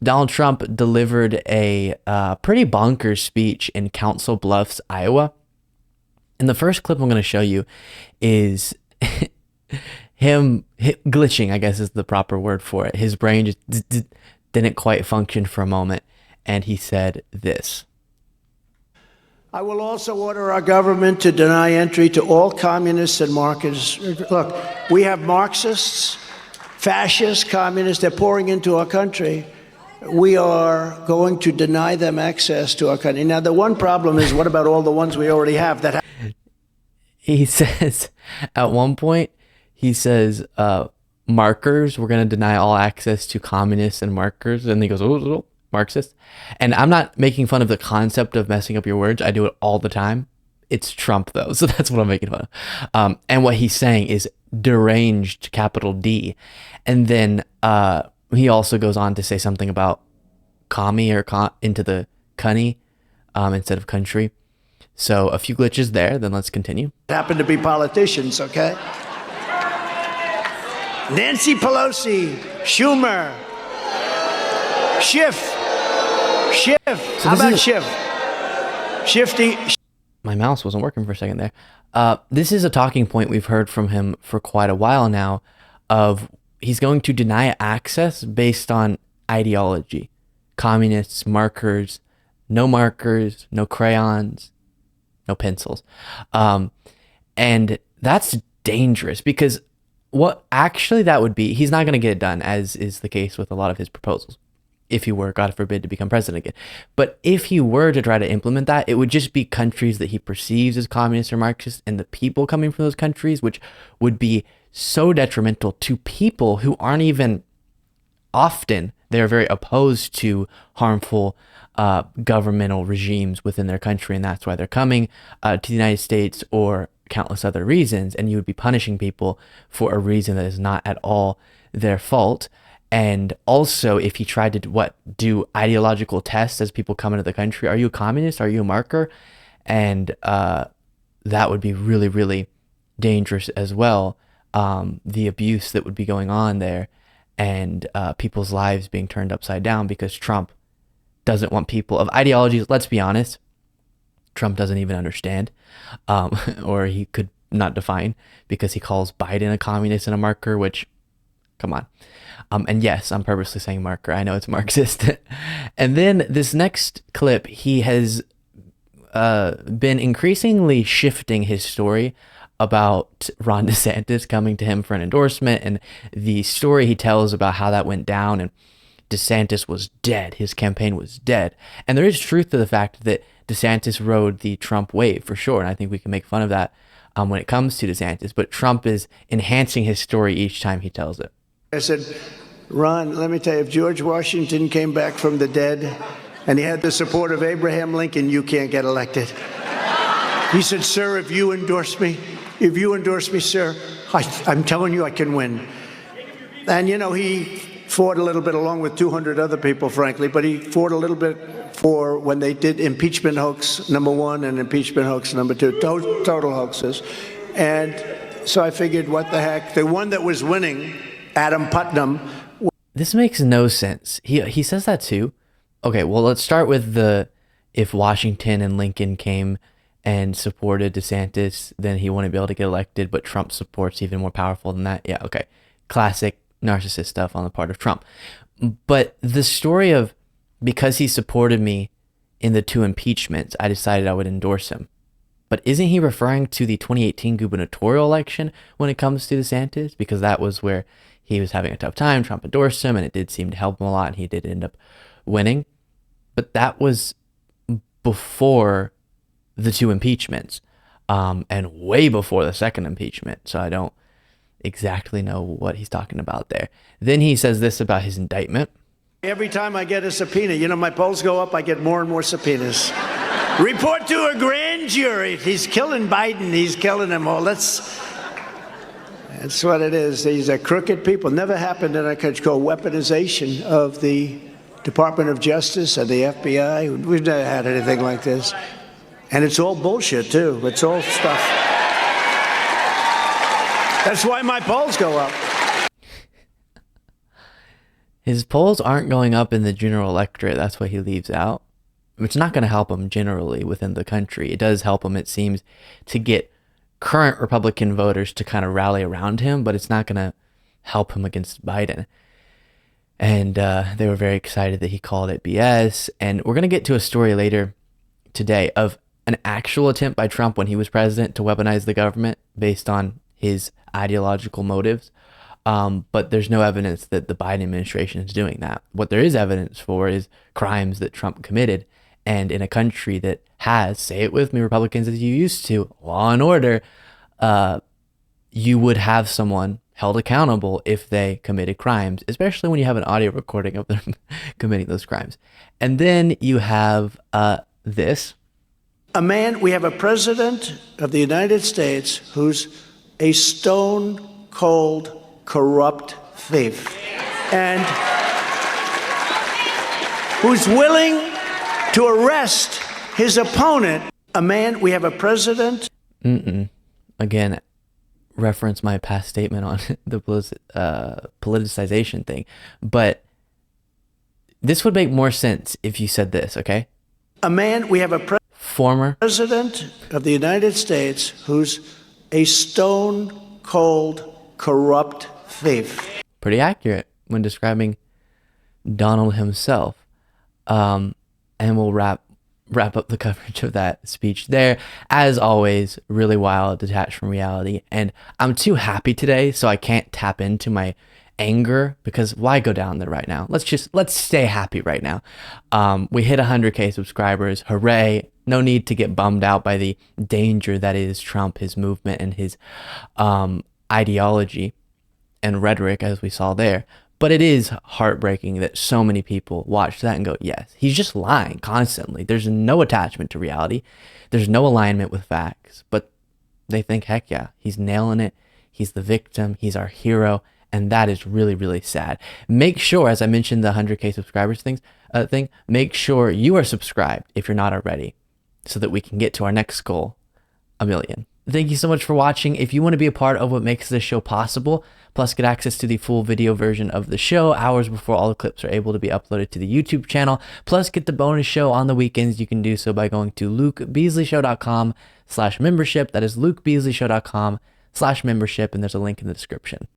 Donald Trump delivered a pretty bonkers speech in Council Bluffs, Iowa. And the first clip I'm going to show you is him glitching, I guess is the proper word for it. His brain just didn't quite function for a moment. And he said this. I will also order our government to deny entry to all communists and Marxists. Look, we have Marxists, fascists, communists, they're pouring into our country. We are going to deny them access to our country. Now, the one problem is, what about all the ones we already have that He says, at one point, he says, markers, we're going to deny all access to communists and markers. And he goes, oh, Marxist. And I'm not making fun of the concept of messing up your words. I do it all the time. It's Trump, though. So that's what I'm making fun of. And what he's saying is deranged, capital D. And then he also goes on to say something about commie or into the cunny instead of country. So a few glitches there. Then let's continue. happen to be politicians, okay? Nancy Pelosi, Schumer, Schiff. So How about Schiff? Shifty. My mouse wasn't working for a second there. This is a talking point we've heard from him for quite a while now of he's going to deny access based on ideology. Communists, markers, no crayons, no pencils. And that's dangerous because what actually that would be, he's not going to get it done, as is the case with a lot of his proposals, if he were, God forbid, to become president again. But if he were to try to implement that, it would just be countries that he perceives as communist or Marxist and the people coming from those countries, which would be so detrimental to people who aren't even often, they're very opposed to harmful governmental regimes within their country. And that's why they're coming to the United States or countless other reasons. And you would be punishing people for a reason that is not at all their fault. And also, if he tried to do ideological tests as people come into the country, are you a communist? Are you a marker? And that would be really, really dangerous as well. The abuse that would be going on there, and people's lives being turned upside down because Trump doesn't want people of ideologies. Let's be honest, Trump doesn't even understand, or he could not define, because he calls Biden a communist and a marker, which, come on. And yes, I'm purposely saying marker. I know it's Marxist. And then this next clip, he has been increasingly shifting his story about Ron DeSantis coming to him for an endorsement, and the story he tells about how that went down, and DeSantis was dead. His campaign was dead. And there is truth to the fact that DeSantis rode the Trump wave for sure. And I think we can make fun of that when it comes to DeSantis. But Trump is enhancing his story each time he tells it. I said, Ron, let me tell you, if George Washington came back from the dead and he had the support of Abraham Lincoln, you can't get elected. He said, sir, if you endorse me, sir, I'm telling you I can win. And, you know, he fought a little bit along with 200 other people, frankly, but he fought a little bit for when they did impeachment hoax number 1 and impeachment hoax number 2, total hoaxes. And so I figured, what the heck, the one that was winning, Adam Putnam. This makes no sense. He says that too. Okay, well, let's start with if Washington and Lincoln came and supported DeSantis, then he wouldn't be able to get elected, but Trump's support's even more powerful than that. Yeah, okay. Classic narcissist stuff on the part of Trump. But the story of, because he supported me in the 2 impeachments, I decided I would endorse him. But isn't he referring to the 2018 gubernatorial election when it comes to DeSantis? Because that was where he was having a tough time. Trump endorsed him, and it did seem to help him a lot, and he did end up winning. But that was before the 2 impeachments, and way before the 2nd impeachment. So I don't exactly know what he's talking about there. Then he says this about his indictment. Every time I get a subpoena, you know, my polls go up, I get more and more subpoenas. Report to a grand jury. He's killing Biden. He's killing them all. That's what it is. These are crooked people. Never happened in our country, called weaponization of the Department of Justice and the FBI. We've never had anything like this. And it's all bullshit, too. It's all stuff. That's why my polls go up. His polls aren't going up in the general electorate. That's what he leaves out. It's not going to help him generally within the country. It does help him, it seems, to get current Republican voters to kind of rally around him, but it's not going to help him against Biden. And they were very excited that he called it BS. And we're going to get to a story later today of an actual attempt by Trump when he was president to weaponize the government based on his ideological motives. But there's no evidence that the Biden administration is doing that. What there is evidence for is crimes that Trump committed. And in a country that has, say it with me, Republicans, as you used to, law and order, you would have someone held accountable if they committed crimes, especially when you have an audio recording of them committing those crimes. And then you have this. We have a president of the United States who's a stone cold, corrupt thief, and who's willing to arrest his opponent. We have a president. Again, reference my past statement on the politicization thing. But this would make more sense if you said this, okay? We have a former president of the United States who's a stone cold, corrupt thief. Pretty accurate when describing Donald himself. And we'll wrap up the coverage of that speech there. As always, really wild, detached from reality. And I'm too happy today, so I can't tap into my anger, because why go down there right now? Let's stay happy right now. We hit 100K subscribers. Hooray. No need to get bummed out by the danger that is Trump, his movement, and his ideology and rhetoric, as we saw there. But it is heartbreaking that so many people watch that and go, yes, he's just lying constantly. There's no attachment to reality. There's no alignment with facts. But they think, heck yeah, he's nailing it. He's the victim. He's our hero. And that is really, really sad. Make sure, as I mentioned, the 100K subscribers thing, make sure you are subscribed if you're not already, so that we can get to our next goal, 1 million. Thank you so much for watching. If you want to be a part of what makes this show possible, plus get access to the full video version of the show hours before all the clips are able to be uploaded to the YouTube channel, plus get the bonus show on the weekends, you can do so by going to lukebeasleyshow.com/membership. That is lukebeasleyshow.com/membership, and there's a link in the description.